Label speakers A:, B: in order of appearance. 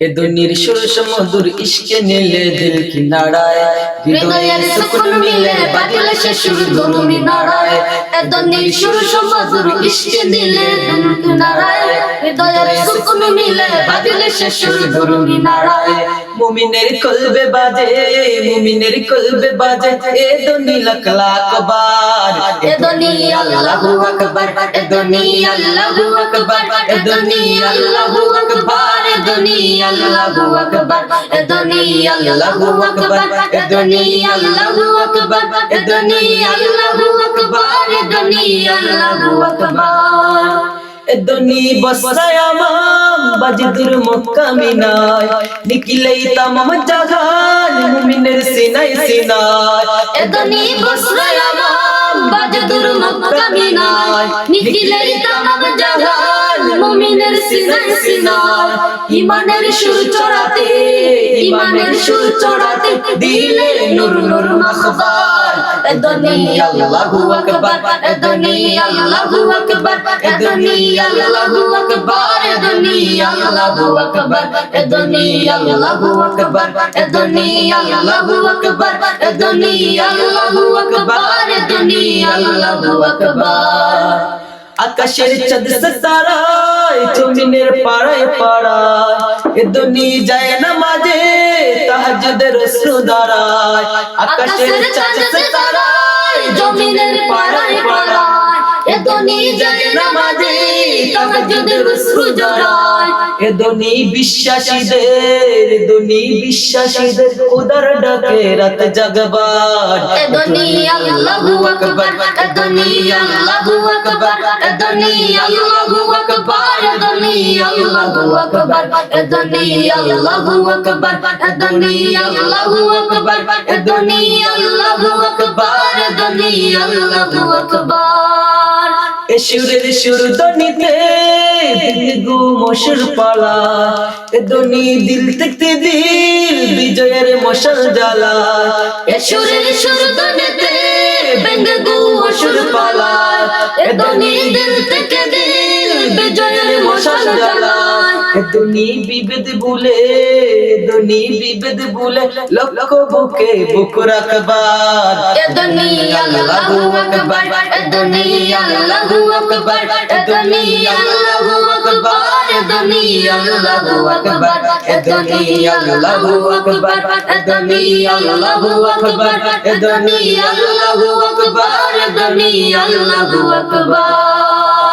A: এ দুনির সুর সমুদুর ইশকে নিলে দিল কি নাড়ায়, হৃদয়ের সুকুন মিলে বাজলে সে সুর দুরুমি নাড়ায়। এ দুনির সুর সমুদুর ইশকে নিলে দিল কি নাড়ায়, হৃদয়ের সুকুন মিলে বাজলে সে সুর দুরুমি নাড়ায়। মুমিনের কলবে বাজে, মুমিনের কলবে বাজে এ দুনি লাখ লাখ বার। এ দুনি আল্লাহু আকবার, এ দুনি আল্লাহু আকবার, এ দুনি আল্লাহু আকবার, এ দুনি আল্লাহু আকবার, এ দুনি আল্লাহু আকবার, এ দুনি আল্লাহু আকবার, এ দুনি আল্লাহু আকবার, এ দুনি আল্লাহু আকবার। এ দুনি বসায় আমাম বাজদুর মক্কা মিনায়, নিকলেই তামাম জাহান মুমিনের সিনায় সিনায়। এ দুনি বসায় আমাম বাজদুর মক্কা মিনায়, নিকলেই তামাম জাহান মুমিনের সিনায় সিনায়। ইমানের সুর চড়াতে, ইমানের সুর চড়াতে দিলে নূর নূর মাখবার। এ দুনি আল্লাহু আকবার, এ দুনি আল্লাহু আকবার, এ দুনি আল্লাহু আকবার, এ দুনি আল্লাহু আকবার, এ দুনি আল্লাহু আকবার, এ দুনি আল্লাহু আকবার, এ দুনি আল্লাহু আকবার, এ দুনি আল্লাহু আকবার। আকাশের চাঁদ সিতারায় জমিনের পাড়ায় পাড়ায়, এ দুনি যায় নামাজে তাহাজ্জুদের রাসূল দাঁড়ায়। আকাশের চাঁদ সিতারায় জমিনের পাড়ায় পাড়ায়, এ দুনি যায় নামাজে তাহাজ্জুদের রাসূল দাঁড়ায়। এ দুনি বিশ্বাসীদের, এ দুনি বিশ্বাসীদের খোদার ডাকে রাত জাগবার। এ দুনি আল্লাহু আকবার, এ দুনি আল্লাহু আকবার, এ দুনি আল্লাহু আকবার, এ দুনি আল্লাহু আকবার, এ দুনি আল্লাহু আকবার, এ দুনি আল্লাহু আকবার, এ দুনি আল্লাহু আকবার, এ দুনি আল্লাহু আকবার। এ সুরের সুর ধ্বনিতে দিল গো মশাল পালা, এ দুনি দিল থেকে দিল বিজয়ের মশাল জ্বালা। এ সুরের সুর ধ্বনিতে বেঙ্গ গো মশাল পালা, এ দুনি দিল থেকে দিল বিজয়ের মশাল জ্বালা। এ দুনি বিভেদ ভুলে, এ দুনি বিভেদ ভুলে লক্ষ বুকে বুক রাখবার। এ দুনি আল্লাহু আকবার, এ দুনি আল্লাহু আকবার, এ দুনি আল্লাহু আকবার, এ দুনি আল্লাহু আকবার, এ দুনি আল্লাহু আকবার, এ দুনি আল্লাহু আকবার, এ দুনি আল্লাহু আকবার, এ দুনি আল্লাহু আকবার।